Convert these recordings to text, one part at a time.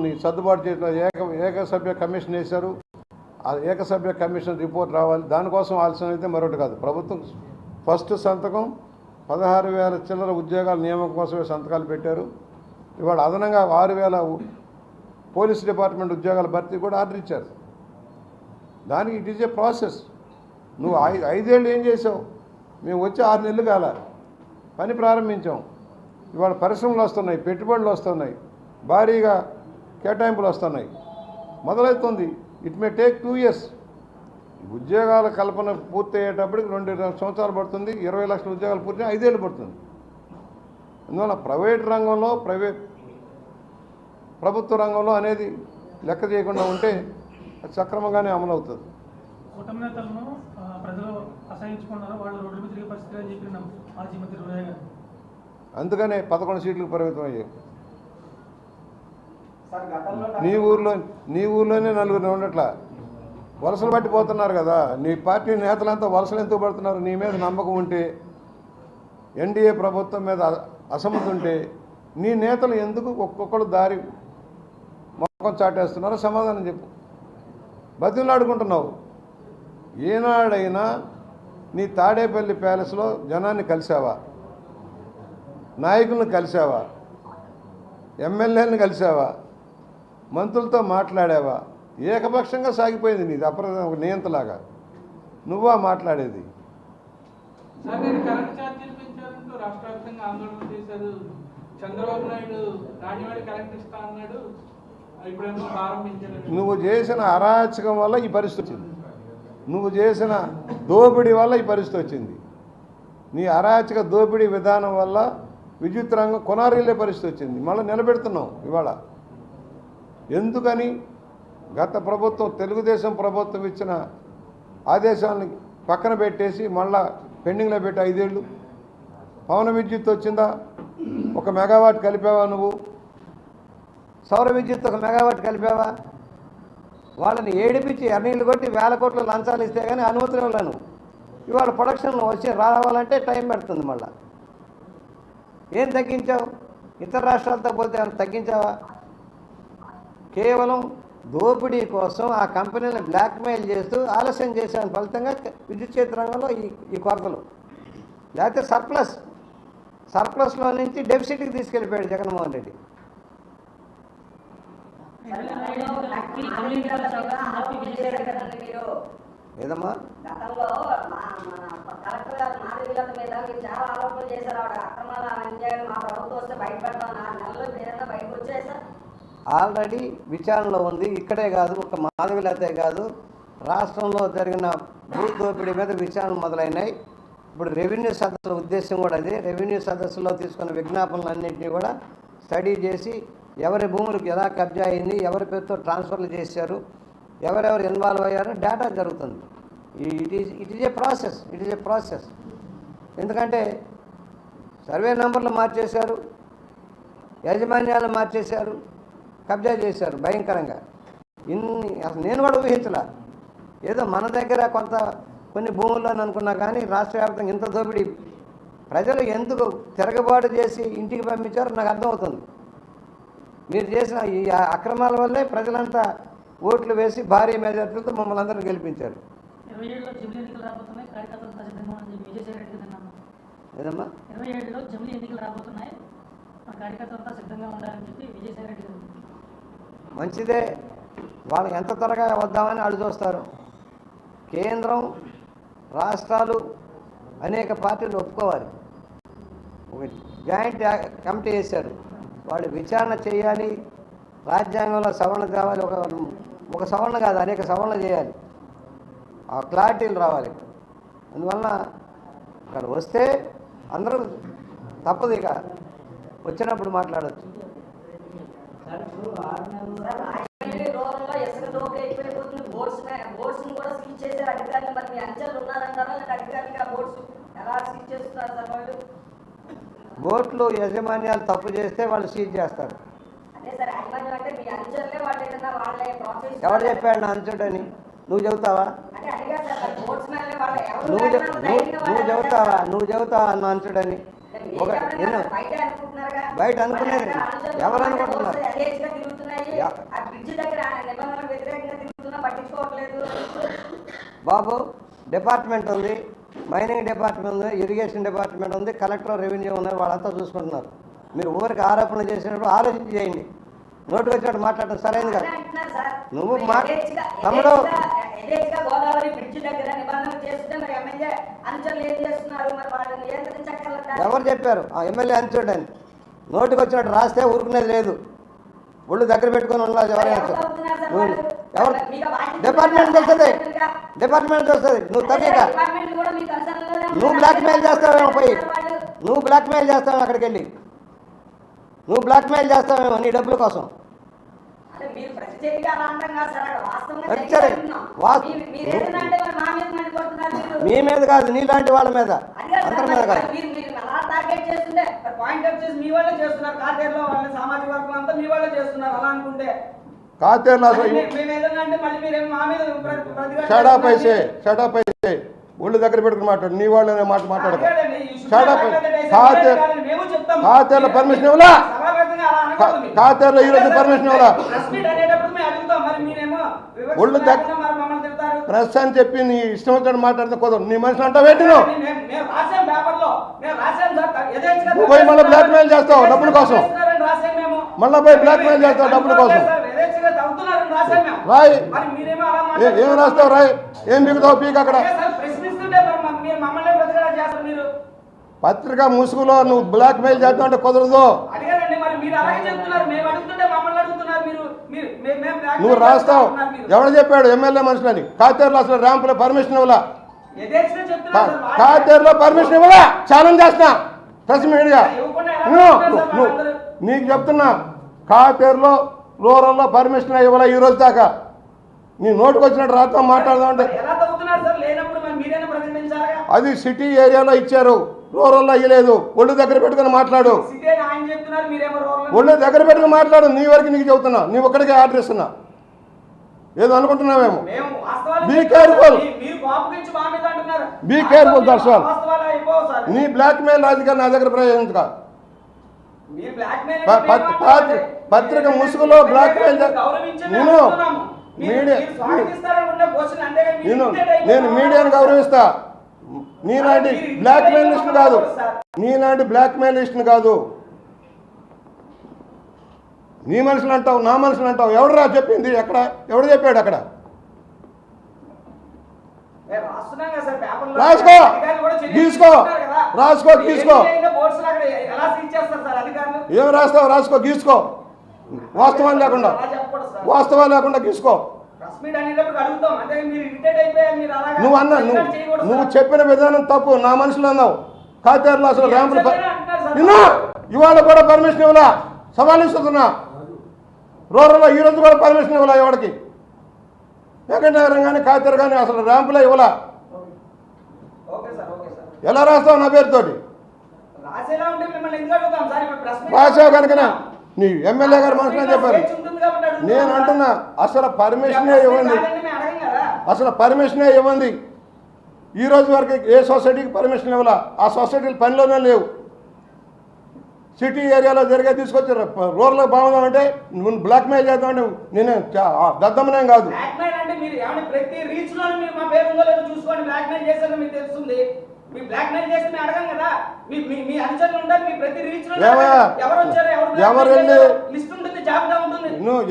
కొన్ని సర్దుబాటు చేయడం ఏకసభ్య కమిషన్ వేశారు. ఆ ఏకసభ్య కమిషన్ రిపోర్ట్ రావాలి. దానికోసం ఆలస్యం అయితే మరొకటి కాదు. ప్రభుత్వం ఫస్ట్ సంతకం 16,000 చిల్లర ఉద్యోగాల నియామకం కోసమే సంతకాలు పెట్టారు. ఇవాళ అదనంగా 6,000 పోలీస్ డిపార్ట్మెంట్ ఉద్యోగాల భర్తీ కూడా ఆర్డర్ ఇచ్చారు. దానికి ఇట్ ఈజ్ ఏ ప్రాసెస్. నువ్వు 5 ఏళ్ళు ఏం చేసావు? మేము వచ్చి 6 నెలలు కాల పని ప్రారంభించాం. ఇవాళ పరిశ్రమలు వస్తున్నాయి, పెట్టుబడులు వస్తున్నాయి, భారీగా కేటాయింపులు వస్తున్నాయి, మొదలవుతుంది. It may take 2 years. ఉద్యోగాల కల్పన పూర్తి అయ్యేటప్పటికి 2 సంవత్సరాలు పడుతుంది. 20 లక్షల ఉద్యోగాలు పూర్తి 5 ఏళ్ళు పడుతుంది. అందువల్ల ప్రైవేట్ రంగంలో ప్రభుత్వ రంగంలో అనేది లెక్క చేయకుండా ఉంటే అది సక్రమంగానే అమలు అవుతుంది. కూటమి నేతలను ప్రజలు అసహించుకున్నారు, వాళ్ళు రోడ్ల మీద తిరిగే పరిస్థితి అని చెప్పిన మాజీ మంత్రి రోయ్ గారు. అందుకనే 11 సీట్లకు పరిమితం అయ్యాయి. నీ ఊర్లోనే 4 ఉండట్లా వలసలు పట్టిపోతున్నారు కదా. నీ పార్టీ నేతలంతా వలసలు ఎందుకు పడుతున్నారు? నీ మీద నమ్మకం ఉంటే, ఎన్డీఏ ప్రభుత్వం మీద అసమ్మతి ఉంటే నీ నేతలు ఎందుకు ఒక్కొక్కరు దారి మొక్కం చాటేస్తున్నారో సమాధానం చెప్పు. బతిమలాడుకుంటున్నావు. ఏనాడైనా నీ తాడేపల్లి ప్యాలెస్లో జనాన్ని కలిసావా? నాయకులను కలిసావా? ఎమ్మెల్యేలను కలిసావా? మంత్రులతో మాట్లాడావా? ఏకపక్షంగా సాగిపోయింది నీది నియంతలాగా. నువ్వా మాట్లాడేది? నువ్వు చేసిన అరాచకం వల్ల ఈ పరిస్థితి వచ్చింది. నువ్వు చేసిన దోపిడీ వల్ల ఈ పరిస్థితి వచ్చింది. నీ అరాచక దోపిడీ విధానం వల్ల విద్యుత్ రంగం కొనారిల్లే పరిస్థితి వచ్చింది. మళ్ళీ నిలబెడుతున్నావు ఇవాళ. ఎందుకని? గత ప్రభుత్వం తెలుగుదేశం ప్రభుత్వం ఇచ్చిన ఆదేశాలను పక్కన పెట్టేసి మళ్ళా పెండింగ్లో పెట్టి 5 ఏళ్ళు. పవన విద్యుత్ వచ్చిందా? 1 మెగావాట్ కలిపావా నువ్వు? సౌర విద్యుత్ 1 మెగావాట్ కలిపావా? వాళ్ళని ఏడిపించి ఎర్నీళ్ళు కొట్టి 1000 కోట్ల లంచాలు ఇస్తే కానీ అనుమతులు ఇవ్వలేను. ఇవాళ ప్రొడక్షన్ వచ్చి రావాలంటే టైం పెడుతుంది. మళ్ళా ఏం తగ్గించావు? ఇతర రాష్ట్రాలతో పోతే తగ్గించావా? కేవలం దోపిడీ కోసం ఆ కంపెనీలను బ్లాక్మెయిల్ చేస్తూ ఆలస్యం చేసిన ఫలితంగా విద్యుత్ క్షేత్ర రంగంలో ఈ కొరతలు. లేకపోతే సర్ప్లస్లో నుంచి డెఫిసిట్కి తీసుకెళ్ళిపోయాడు జగన్మోహన్ రెడ్డి. ఏదమ్మా ఆల్రెడీ విచారణలో ఉంది. ఇక్కడే కాదు, ఒక మాధవిలతే కాదు, రాష్ట్రంలో జరిగిన భూ దోపిడీ మీద విచారణ మొదలైనాయి. ఇప్పుడు రెవెన్యూ సదస్సుల ఉద్దేశం కూడా అదే. రెవెన్యూ సదస్సులో తీసుకున్న విజ్ఞాపనలన్నింటినీ కూడా స్టడీ చేసి ఎవరి భూములకు ఎలా కబ్జా అయింది, ఎవరి పేరుతో ట్రాన్స్ఫర్లు చేశారు, ఎవరెవరు ఇన్వాల్వ్ అయ్యారో డేటా జరుగుతుంది. It is a process. ఎందుకంటే సర్వే నెంబర్లు మార్చేశారు, యాజమాన్యాలు మార్చేశారు, కబ్జా చేశారు భయంకరంగా. అసలు నేను కూడా ఊహించలా. ఏదో మన దగ్గర కొన్ని భూముల్లో అనుకున్నా కానీ రాష్ట్ర వ్యాప్తంగా ఇంత దోపిడీ ప్రజలు ఎందుకు తిరగబాటు చేసి ఇంటికి పంపించారో నాకు అర్థమవుతుంది. మీరు చేసిన ఈ అక్రమాల వల్లే ప్రజలంతా ఓట్లు వేసి భారీ మెజార్టీలతో మమ్మల్ని అందరినీ గెలిపించారు. ఏదమ్మా 27లో జమిలీ ఎన్నికలు రాబోతున్నాయి, మా కార్యకర్తలంతా సిద్ధంగా ఉండాలని చెప్పి విజయసాయి రెడ్డి గారు. మంచిదే. వాళ్ళు ఎంత త్వరగా వద్దామని వాళ్ళు చూస్తారు. కేంద్రం రాష్ట్రాలు అనేక పార్టీలు ఒప్పుకోవాలి. ఒక జాయింట్ కమిటీ వేశారు. వాళ్ళు విచారణ చేయాలి, రాజ్యాంగంలో సవరణ కావాలి. ఒక సవరణ కాదు, అనేక సవరణ చేయాలి. ఆ క్లారిటీలు రావాలి. అందువలన అక్కడ వస్తే అందరూ తప్పదు, ఇక వచ్చినప్పుడు మాట్లాడచ్చు. బోట్లు యజమాన్యాలు తప్పు చేస్తే వాళ్ళు సీజ్ చేస్తారు. ఎవరు చెప్పాడు నా అంచుడని? నువ్వు చెబుతావా? నువ్వు చెబుతావా నా అంచుడని? బయట అనుకునేది ఎవరు అనుకుంటున్నారు? ఆ బ్రిడ్జ్ దగ్గర నిబంధనలకు వ్యతిరేకంగా తిరుగుతున్నా పట్టించుకోవట్లేదు. బాబు డిపార్ట్మెంట్ ఉంది, మైనింగ్ డిపార్ట్మెంట్ ఉంది, ఇరిగేషన్ డిపార్ట్మెంట్ ఉంది, కలెక్టర్, రెవెన్యూ ఉన్నారు, వాళ్ళంతా చూసుకుంటున్నారు. మీరు ఊరికి ఆరోపణలు చేసినప్పుడు ఆలోచించి చేయండి. నోటుకు వచ్చినట్టు మాట్లాడటం సరైనది కాదు. నువ్వు తమ్ముడు గోదావరి బ్రిడ్జ్ దగ్గర నిబంధనలు చేస్తుంటే మరి ఎమ్మెల్యే అనుచరులు ఏం చేస్తున్నారు? మరి వాళ్ళని నియంత్రించక్కర్లేదా? ఎవరు చెప్పారు ఆ ఎమ్మెల్యే అనుచరుడు అని? నోటుకు వచ్చినట్టు రాస్తే ఊరుకునేది లేదు. ఒళ్ళు దగ్గర పెట్టుకొని ఉండాలి. ఎవరైనా ఎవరు డిపార్ట్మెంట్ తెలుస్తుంది, డిపార్ట్మెంట్ తెలుస్తుంది. నువ్వు తగ్గక నువ్వు బ్లాక్మెయిల్ చేస్తావేమో పోయి, నువ్వు బ్లాక్మెయిల్ చేస్తావేమో అక్కడికి వెళ్ళి, నువ్వు బ్లాక్మెయిల్ చేస్తావేమో నీ డబ్బుల కోసం. మీ మీద కాదు, నీలాంటి వాళ్ళ మీద, అందరి మీద కాదు. కాతేర్లో షడాప్ అయితే ఒళ్ళు దగ్గర పెట్టుకుని మాట్లాడు. నీ వాళ్ళనే మాట మాట్లాడదు. కాతేర్లో పర్మిషన్ ఇవ్వలా, కాతేర్లో ఈరోజు పర్మిషన్ ఇవ్వలా. ఒళ్ళు దగ్గర ప్రెస్ అని చెప్పి నీ ఇష్టం వచ్చినట్టు మాట్లాడితే కుదరదు. నీ మనుషులు అంటావు ఏంటి? నువ్వు పోయి మళ్ళీ బ్లాక్ మెయిల్ చేస్తావు డబ్బుల కోసం, మళ్ళీ పోయి బ్లాక్ మెయిల్ చేస్తావు డబ్బుల కోసం. రాయ్, ఏం రాస్తావు? రాయ్, ఏం పీకుతావు? పీక్ అక్కడ పత్రిక ముసుగులో నువ్వు బ్లాక్ మెయిల్ చేస్తావు అంటే కుదరదు. నువ్వు రాస్తావు. ఎవరు చెప్పాడు ఎమ్మెల్యే మనుషులని? కాతేరులో అసలు ర్యాంపులో పర్మిషన్ ఇవ్వలా, కాతేరులో పర్మిషన్ ఇవ్వలా. ఛాలెంజ్ చేస్తున్నా ప్రెస్ మీడియా, నీకు చెప్తున్నా. కాతేరులో రూరల్లో పర్మిషన్ ఇవ్వాలా ఈ రోజు దాకా. నీ నోటుకు వచ్చినట్టు రాత్రి మాట్లాడదామంటే అది సిటీ ఏరియాలో ఇచ్చారు, రూరల్లో ఇవ్వలేదు. ఒళ్ళు దగ్గర పెట్టుకుని మాట్లాడు, ఒళ్ళు దగ్గర పెట్టుకుని మాట్లాడు. నీ వరకు నీకు చెబుతున్నా, నీ ఒక్కడికే ఆర్డర్ ఇస్తున్నా. ఏదో అనుకుంటున్నావేమో. Be careful, be careful. దర్శనం నీ బ్లాక్ మెయిల్ రాజకీయాలు నా దగ్గర ప్రయోగించుకో. పత్రిక ముసుగులో బ్లాక్ మెయిల్ నేను మీడియాను గౌరవిస్తా. నీలాంటి బ్లాక్ మెయిల్ లిస్ట్ కాదు, నీలాంటి బ్లాక్ మెయిల్ లిస్ట్ కాదు. నీ మనుషులు అంటావు, నా మనుషులు అంటావు. ఎవడురా చెప్పింది? ఎక్కడ? ఎవడు చెప్పాడు అక్కడ? రాసుకో, గీసుకో, రాసుకో, గీసుకో. ఏం రాస్తావు? రాసుకో, గీసుకో. వాస్తవాలు లేకుండా, వాస్తవాలు లేకుండా గీసుకో. నువ్వు చెప్పిన విధానం తప్పు. నా మనుషులు అన్నావు. కాతేరులో అసలు ర్యాంపులు ఇవాళ కూడా పర్మిషన్ ఇవ్వలా. సవాల్ ఇస్తున్నా. రూరల్లో ఈరోజు కూడా పర్మిషన్ ఇవ్వలా. ఎవరికి? వెంకటనగరం కానీ కాతేరు కానీ అసలు ర్యాంపులే ఇవ్వలా. ఎలా రాస్తావు నా పేరుతోటి? రాసావు కనుకనే నీ ఎమ్మెల్యే గారు మనుషులని చెప్పారు. నేను అంటున్నా అసలు పర్మిషనే ఇవ్వండి, అసలు పర్మిషనే ఇవ్వండి. ఈ రోజు వరకు ఏ సొసైటీకి పర్మిషన్ ఇవ్వాలా. ఆ సొసైటీలు పనిలోనే లేవు. సిటీ ఏరియాలో జరిగే తీసుకొచ్చారు. రూరల్లో బాగుందామంటే నువ్వు బ్లాక్ మెయిల్ చేద్దామంటే నేను దద్దమనేం కాదు. ఎవరు వెళ్ళి నువ్వు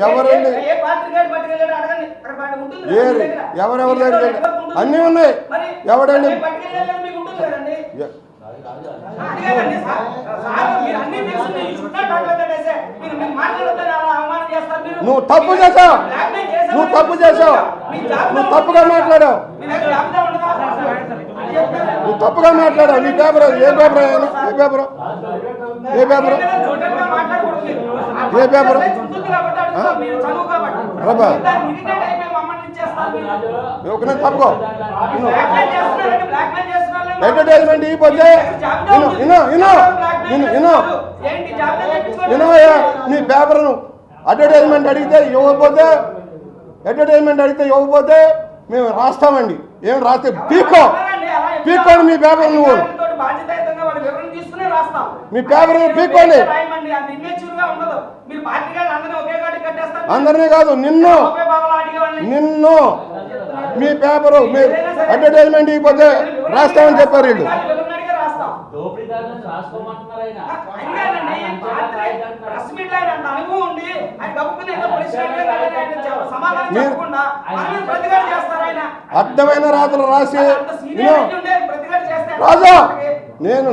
ఎవరెవరి దగ్గర అన్నీ ఉన్నాయి. ఎవడండి నువ్వు తప్పు చేసావు, నువ్వు తప్పు చేసావు, నువ్వు తప్పుగా మాట్లాడావు, నువ్వు తప్పుగా మాట్లాడావు. నీ పేపర్ ఏ పేపర్? ఏ పేపర్? ఏ పేపర్? ఏ పేపర్? రబ్బా ఒకనే తప్పుకో. అడ్వర్టైజ్మెంట్ ఇవ్వకపోతే వినవయ్యా. నీ పేపర్ను అడ్వర్టైజ్మెంట్ అడిగితే ఇవ్వకపోతే, అడ్వర్టైజ్మెంట్ అడిగితే ఇవ్వకపోతే మేము రాస్తామండి. ఏం రాస్తే పీక్కో, పీక్కోండి మీ పేపర్. నువ్వు రాస్తాం. మీ పేపర్ పీక్కోండి. రాయమండి, అంత ఇన్వెచ్యూర్ గా ఉండదు. మీరు పార్టీ గారు అందరినీ ఒకే గాడి కట్టేస్తారు. అందరినీ కాదు, నిన్ను మీ పేపరు మీరు అడ్వర్టైజ్మెంట్ ఇవ్వకపోతే రాస్తామని చెప్పారు వీళ్ళు. అడ్డమైన రాతలు రాసి రాజా నేను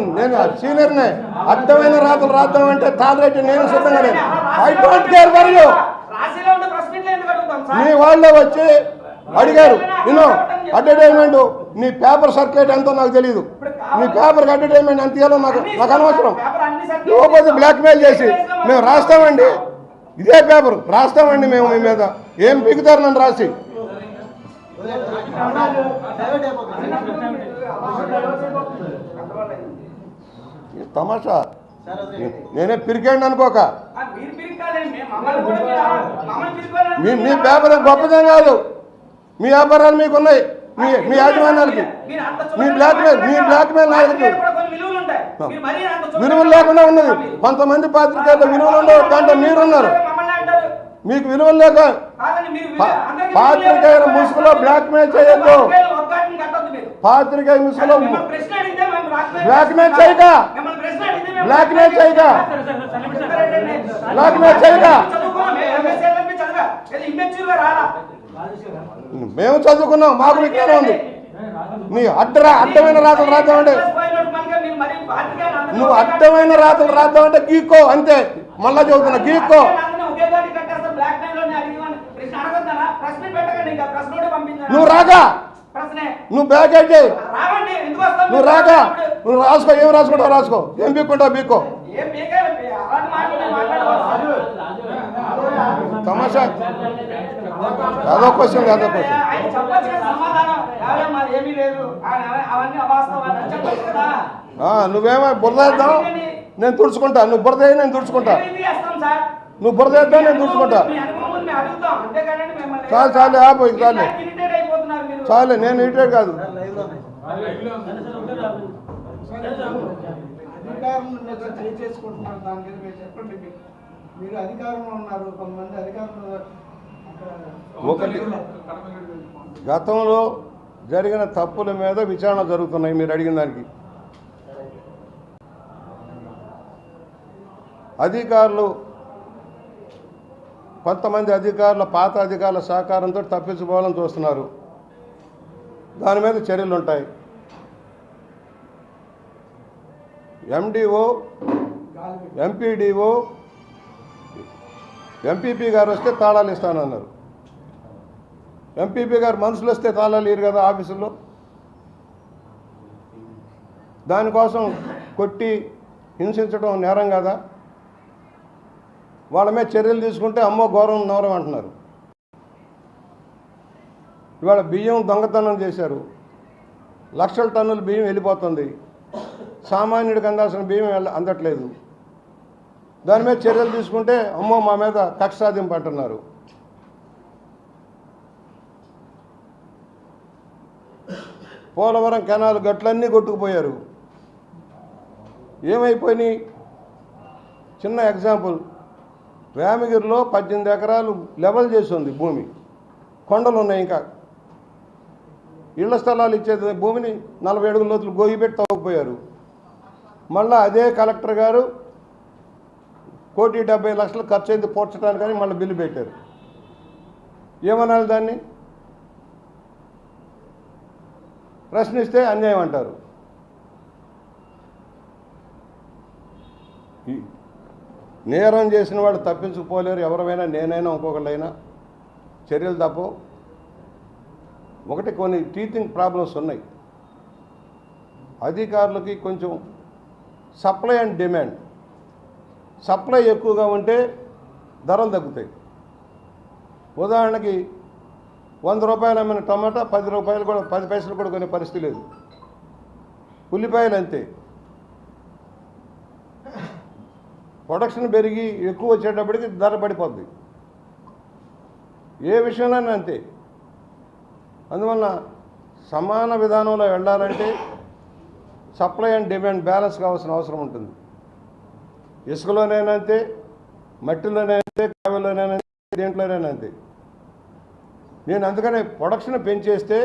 సీనియర్నే, అడ్డమైన రాతలు రాద్దామంటే తాళరెడ్డి నేను సిద్ధంగా లేదు. I don't care for you. మీ వాళ్ళే వచ్చి అడిగారు, నేను అడ్వర్టైజ్మెంట్ నీ పేపర్ సర్క్యులేట్ ఎంతో నాకు తెలియదు, నీ పేపర్కి అడ్వర్టైజ్మెంట్ ఎంత ఇవ్వాలో నాకు అనవసరం. ఇవ్వకపోతే బ్లాక్మెయిల్ చేసి మేము రాస్తామండి, ఇదే పేపర్ రాస్తామండి మేము మీ మీద, ఏం పీకుతారు నన్ను రాసి. తమాషా నేనే పిరికాండి అనుకోక, మీ పేపర్ గొప్పదేం కాదు, మీ వ్యాపారాలు మీకు ఉన్నాయి, మీ యాజమాన్యాలకి మీ బ్లాక్మెయిల్ నాయకులు విలువలు లేకుండా ఉన్నది. కొంతమంది పాత్రికేయులు విలువలు ఉండవు, దాంట్లో మీరున్నారు. మీకు విలువలు లేక పాత్రికేయుల ముసుగులో బ్లాక్మెయిల్ చేయొద్దు. పాత్రికేయ ముసుగులో బ్లాక్మెయిల్ చేయక మేము చదువుకున్నాం, మాకు విజ్ఞానం ఉంది. నీ అడ్డమైన రాతలు రాద్దామంటే నువ్వు అడ్డమైన రాతలు రాద్దామంటే గీక్కో అంతే. మళ్ళా చదువుతున్నా గీక్కో. నువ్వు రాగా నువ్వు బ్యాకేజ్ చేయి, నువ్వు రాగా నువ్వు రాసుకో, ఏం రాసుకుంటావు రాసుకో, ఏం బీక్కుంటావు బీక్కో. తమాషా అదో క్వశ్చన్ అదో క్వశ్చన్. నువ్వేమో బురదేద్దాం నేను తుడుచుకుంటా, నువ్వు బురద నేను తుడుచుకుంటా, నువ్వు బురదేద్దాం నేను తుడుచుకుంటా. చాలు ఆపు, చాలే చాలే, నేను ఇరిటేట్ కాదు. ఒకటి గతంలో జరిగిన తప్పుల మీద విచారణ జరుగుతున్నాయి. మీరు అడిగిన దానికి అధికారులు, కొంతమంది అధికారుల పాత అధికారుల సహకారంతో తప్పించుకోవాలని చూస్తున్నారు. దాని మీద చర్యలు ఉంటాయి. ఎండిఓ, ఎంపీడీఓ, ఎంపీపీ గారు వస్తే తాళాలు ఇస్తానన్నారు. ఎంపీపీ గారు మనుషులు వస్తే తాళాలు ఇరు కదా ఆఫీసుల్లో. దానికోసం కొట్టి హింసించడం నేరం కదా. వాళ్ళ మీద చర్యలు తీసుకుంటే అమ్మో ఘోరం నవరం అంటున్నారు. ఇవాళ బియ్యం దొంగతనం చేశారు, లక్షల టన్నుల బియ్యం వెళ్ళిపోతుంది, సామాన్యుడికి అందాల్సిన బియ్యం అందట్లేదు. దాని మీద చర్యలు తీసుకుంటే అమ్మో మా మీద కక్ష సాధింపు అంటున్నారు. పోలవరం కెనాల్ గట్లన్నీ కొట్టుకుపోయారు. ఏమైపోయినాయి? చిన్న ఎగ్జాంపుల్, వేమగిరిలో 18 ఎకరాలు లెవెల్ చేసి ఉంది భూమి, కొండలు ఉన్నాయి. ఇంకా ఇళ్ల స్థలాలు ఇచ్చేది భూమిని 40 అడుగుల లోతులు గోయి పెట్టి తవ్వుకుపోయారు. మళ్ళీ అదే కలెక్టర్ గారు 1,70,00,000 ఖర్చు అయింది పోడ్చడానికని మళ్ళీ బిల్లు పెట్టారు. ఏమనాలి దాన్ని? ప్రశ్నిస్తే అన్యాయం అంటారు. నేరం చేసిన వాళ్ళు తప్పించుకోలేరు. ఎవరైనా, నేనైనా ఇంకొకళ్ళైనా చర్యలు తప్పవు. ఒకటి, కొన్ని టీచింగ్ ప్రాబ్లమ్స్ ఉన్నాయి. అధికారులకి కొంచెం సప్లై అండ్ డిమాండ్. సప్లై ఎక్కువగా ఉంటే ధరలు తగ్గుతాయి. ఉదాహరణకి 100 రూపాయలు అమ్మిన టమాటా 10 రూపాయలు కూడా 10 పైసలు కూడా కొనే పరిస్థితి లేదు. ఉల్లిపాయలు అంతే. ప్రొడక్షన్ పెరిగి ఎక్కువ వచ్చేటప్పటికి ధర పడిపోద్ది. ఏ విషయంలోనే అంతే. అందువల్ల సమాన విధానంలో వెళ్ళాలంటే సప్లై అండ్ డిమాండ్ బ్యాలెన్స్ కావాల్సిన అవసరం ఉంటుంది. ఇసుకలోనైనా అంతే, మట్టిలోనైనా అంతే, కావిలోనైనా అంతే, దేంట్లోనైనా అంతే. నేను అందుకనే ప్రొడక్షన్ పెంచేస్తే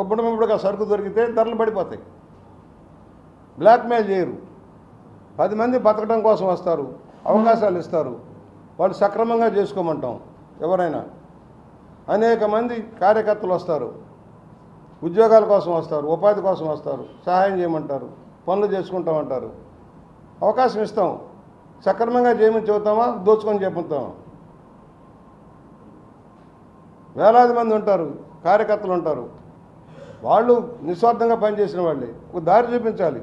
ఒప్పడముప్పుడుగా సరుకు దొరికితే ధరలు పడిపోతాయి. బ్లాక్మెయిల్ చేయరు. 10 మంది బతకడం కోసం వస్తారు, అవకాశాలు ఇస్తారు, వాళ్ళు సక్రమంగా చేసుకోమంటాం. ఎవరైనా అనేక మంది కార్యకర్తలు వస్తారు, ఉద్యోగాల కోసం వస్తారు, ఉపాధి కోసం వస్తారు, సహాయం చేయమంటారు, పనులు చేసుకుంటామంటారు. అవకాశం ఇస్తాం. సక్రమంగా చేయమని చెబుతామా, దోచుకొని చెప్పుతామా? వేలాది మంది ఉంటారు, కార్యకర్తలు ఉంటారు, వాళ్ళు నిస్వార్థంగా పనిచేసిన వాళ్ళే. ఒక దారి చూపించాలి.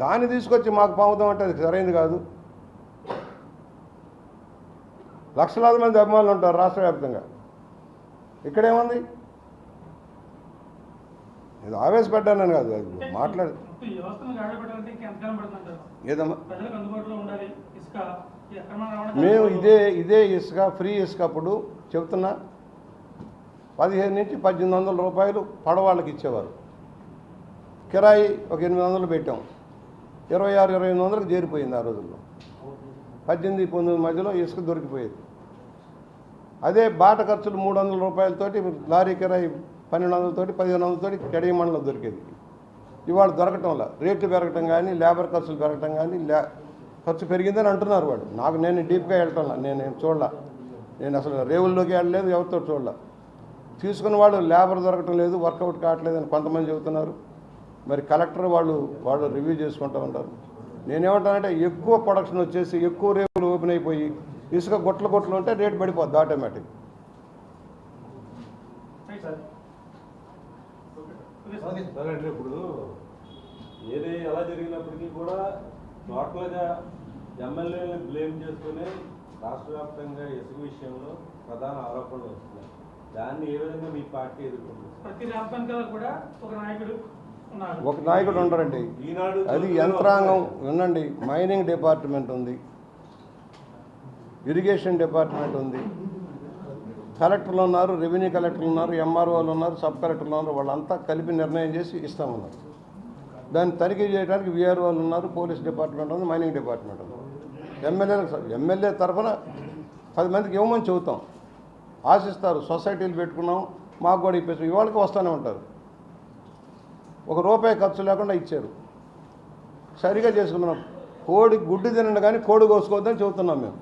దాన్ని తీసుకొచ్చి మాకు పంపుతాం అంటే అది సరైనది కాదు. లక్షలాది మంది అభిమానులు ఉంటారు రాష్ట్ర వ్యాప్తంగా. ఇక్కడేముంది? ఇది ఆవేశపడ్డానని కాదు, అది మాట్లాడు. ఏదమ్మా మేము ఇదే ఇసుక ఫ్రీ ఇసుక అప్పుడు చెబుతున్నా 15 నుంచి 1800 రూపాయలు పడవాళ్ళకి ఇచ్చేవారు. కిరాయి ఒక 800 పెట్టాం. 26-2800కి చేరిపోయింది ఆ రోజుల్లో. 18-19 మధ్యలో ఇసుక దొరికిపోయేది. అదే బాట ఖర్చులు 300 రూపాయలతోటి, లారీ కిరాయి 1200తోటి 1500తోటి కడియ మండలం దొరికేది. ఇవాళ దొరకటంలా రేట్లు పెరగటం కానీ, లేబర్ ఖర్చులు పెరగటం కానీ, ఖర్చు పెరిగిందని అంటున్నారు వాడు. నేను డీప్గా వెళ్ళటంలా, నేను చూడలా. నేను అసలు రేవుల్లోకి వెళ్ళలేదు, ఎవరితో చూడలా. తీసుకున్న వాళ్ళు లేబర్ దొరకటం లేదు, వర్కౌట్ కావట్లేదు అని కొంతమంది చెబుతున్నారు. మరి కలెక్టర్ వాళ్ళు రివ్యూ చేసుకుంటూ ఉంటారు. నేనేమంటానంటే ఎక్కువ ప్రొడక్షన్ వచ్చేసి ఎక్కువ రేవులు ఓపెన్ అయిపోయి ఇసుక గొట్టలు ఉంటే రేటు పడిపోద్ది ఆటోమేటిక్. అంటే ఇప్పుడు ఏది ఎలా జరిగినప్పటికీ కూడా టోటల్గా ఎమ్మెల్యేలను బ్లేమ్ చేసుకుని రాష్ట్ర వ్యాప్తంగా ఇసుక విషయంలో ప్రధాన ఆరోపణలు వస్తున్నాయి. దాన్ని ఏ విధంగా మీ పార్టీ ఎదుర్కొంటుంది? ప్రతి రాష్ట్రానికి కూడా ఒక నాయకుడు ఉండరండి. అది యంత్రాంగం. వినండి, మైనింగ్ డిపార్ట్మెంట్ ఉంది, ఇరిగేషన్ డిపార్ట్మెంట్ ఉంది, కలెక్టర్లు ఉన్నారు, రెవెన్యూ కలెక్టర్లు ఉన్నారు, ఎంఆర్ఓలు ఉన్నారు, సబ్ కలెక్టర్లు ఉన్నారు. వాళ్ళంతా కలిపి నిర్ణయం చేసి ఇస్తామన్నారు. దాన్ని తనిఖీ చేయడానికి విఆర్ఓలు ఉన్నారు, పోలీస్ డిపార్ట్మెంట్ ఉంది, మైనింగ్ డిపార్ట్మెంట్ ఉంది. ఎమ్మెల్యే తరఫున 10 మందికి ఇవ్వమని చెబుతాం, ఆశిస్తారు. సొసైటీలు పెట్టుకున్నాం, మాకు కూడా ఇప్పించాం. ఇవాళకి వస్తూనే ఉంటారు. ₹1 ఖర్చు లేకుండా ఇచ్చారు. సరిగా చేసుకున్నాం. కోడి గుడ్డు తినండి కానీ కోడి కోసుకోవద్దని చెబుతున్నాం మేము.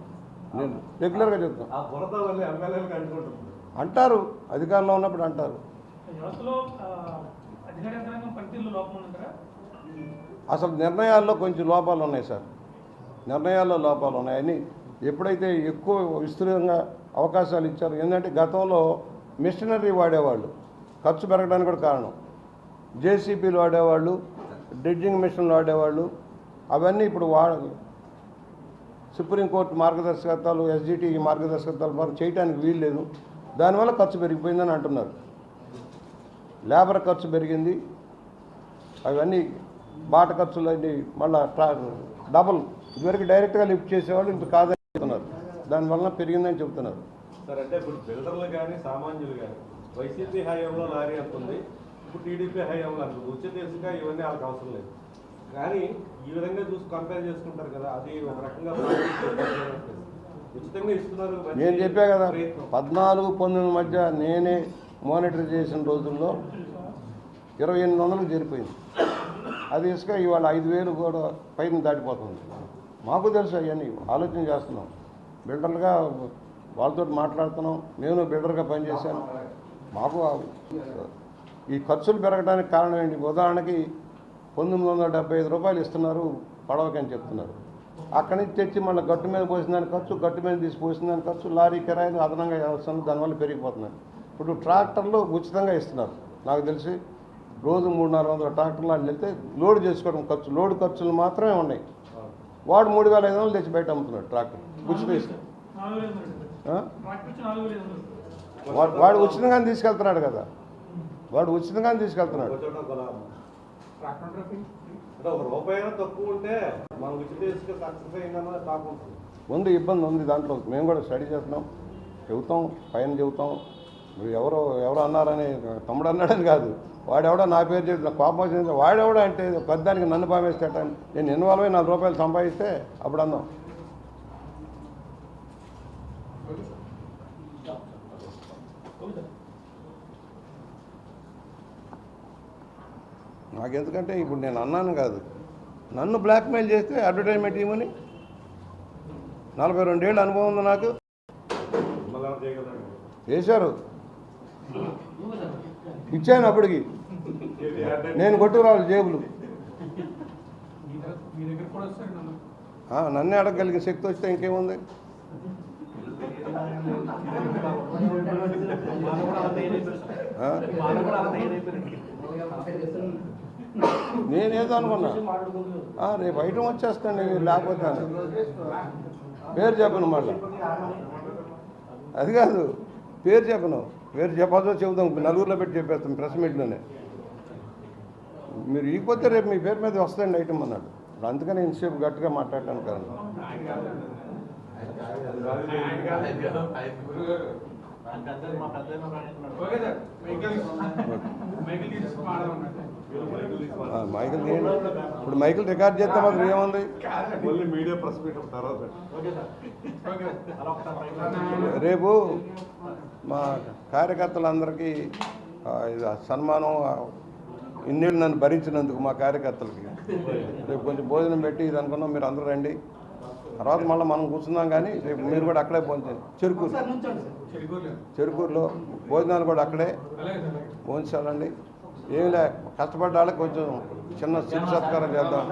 నేను రెగ్యులర్గా చెప్తాను. అంటారు, అధికారంలో ఉన్నప్పుడు అంటారు. అసలు నిర్ణయాల్లో కొంచెం లోపాలు ఉన్నాయి సార్. నిర్ణయాల్లో లోపాలు ఉన్నాయని ఎప్పుడైతే ఎక్కువ విస్తృతంగా అవకాశాలు ఇచ్చారు. ఏంటంటే గతంలో మిషనరీ వాడేవాళ్ళు, ఖర్చు పెరగడానికి కూడా కారణం. జేసీబీలు వాడేవాళ్ళు, డ్రిడ్జింగ్ మిషన్లు వాడేవాళ్ళు. అవన్నీ ఇప్పుడు సుప్రీంకోర్టు మార్గదర్శకత్వాలు, ఎస్జిటి మార్గదర్శకత్వాలు మనం చేయడానికి వీలు లేదు. దానివల్ల ఖర్చు పెరిగిపోయిందని అంటున్నారు. లేబర్ ఖర్చు పెరిగింది. అవన్నీ బాట ఖర్చులు అన్నీ మళ్ళీ డబుల్. ఇదివరకు డైరెక్ట్గా లిఫ్ట్ చేసేవాళ్ళు ఇప్పుడు కాదని చెప్తున్నారు. దానివల్ల పెరిగిందని చెప్తున్నారు. సార్, అంటే ఇప్పుడు బిల్డర్లు కానీ సామాన్యులు కానీ వైసీపీ హయాంలో లారీ అంటుంది, ఇప్పుడు టీడీపీ హయాంలో అంటుంది. ఉచిత ఇసుక ఇవన్నీ వాళ్ళకి అవసరం లేదు. కానీ ఈ విధంగా చూసి కంపేర్ చేసుకుంటారు కదా, అది ఒక రకంగా ఉచితంగా ఇస్తున్నారు. నేను చెప్పా కదా, 14-19 మధ్య నేనే మానిటర్ చేసిన రోజుల్లో 2800కు చేరిపోయింది. అది ఇసుక ఇవాళ 5000 కూడా పైన దాటిపోతుంది. మాకు తెలుసు, అవన్నీ ఆలోచన చేస్తున్నాం. బిల్డర్లుగా వాళ్ళతో మాట్లాడుతున్నాం. నేను బిల్డర్గా పనిచేశాను. మాకు ఈ ఖర్చులు పెరగడానికి కారణం ఏంటి? ఉదాహరణకి 1975 రూపాయలు ఇస్తున్నారు పడవకని చెప్తున్నారు. అక్కడి నుంచి తెచ్చి మళ్ళీ గట్టు మీద పోసిన దాని ఖర్చు, గట్టు మీద తీసి పోసిన దాని ఖర్చు, లారీ కిరాయిలు అదనంగా వస్తుంది. దానివల్ల పెరిగిపోతున్నాయి. ఇప్పుడు ట్రాక్టర్లు ఉచితంగా ఇస్తున్నారు. నాకు తెలిసి రోజు 300-400 ట్రాక్టర్లు అని వెళ్తే లోడ్ చేసుకోవడం ఖర్చు, లోడ్ ఖర్చులు మాత్రమే ఉన్నాయి. వాడు 3500 తెచ్చి బయట అమ్ముతున్నాడు ట్రాక్టర్ ఉచిత ఇసుక. వాడు ఉచితంగానే తీసుకెళ్తున్నాడు కదా, వాడు ఉచితంగానే తీసుకెళ్తున్నాడు. ఉంది, ఇబ్బంది ఉంది. దాంట్లో మేము కూడా స్టడీ చేస్తున్నాం, చెబుతాం, పైన చెబుతాం. ఎవరో అన్నారని, తమ్ముడు అన్నాడని కాదు, వాడెవడో నా పేరు చెప్పి నాకు కోపం వచ్చింది. వాడెవడో అంటే పెద్దానికి నన్ను పామేస్తాట. నేను ఇన్వాల్వ్ అయ్యి 4 రూపాయలు సంపాదిస్తే అప్పుడు అందాం. నాకెందుకంటే ఇప్పుడు నేను అన్నాను కాదు, నన్ను బ్లాక్మెయిల్ చేస్తే అడ్వర్టైజ్మెంట్ ఇవ్వమని 42 ఏళ్ళ అనుభవం ఉంది నాకు. చేశారు, ఇచ్చాను అప్పటికి. నేను కొట్టుకురావాలి జేబులు. మీ దగ్గర కూడా వస్తారు నన్నే అడగగలిగే శక్తి వస్తే ఇంకేముంది. నేనేదో అనుకున్నా రేపు ఐటమ్ వచ్చేస్తాండి లేకపోతే పేరు చెప్పను. మళ్ళీ అది కాదు, పేరు చెప్పను. పేరు చెప్పాల్సో చెబుదాం, నలుగురిలో పెట్టి చెప్పేస్తాం ప్రెస్ మీట్లోనే. మీరు ఈకపోతే రేపు మీ పేరు మీద వస్తాయండి ఐటమ్ అన్నాడు. అందుకని ఇంతసేపు గట్టిగా మాట్లాడటాను కదా. మైకిల్ తీయండి. ఇప్పుడు మైకిల్ రికార్డ్ చేస్తే మాత్రం ఏముంది. మీడియా ప్రెస్ మీట్ తర్వాత రేపు మా కార్యకర్తలందరికీ సన్మానం, ఇన్నేళ్ళు నన్ను భరించినందుకు మా కార్యకర్తలకి రేపు కొంచెం భోజనం పెట్టి ఇది అనుకున్నాం. మీరు అందరూ రండి, తర్వాత మళ్ళీ మనం కూర్చుందాం. కానీ రేపు మీరు కూడా అక్కడే భోంచండి. చెరుకూరులో భోజనాలు కూడా అక్కడే భోంచాలండి. ఏమి లే, కష్టపడ్డ వాళ్ళకి కొంచెం చిన్న శిక్ష సత్కారం చేద్దాం.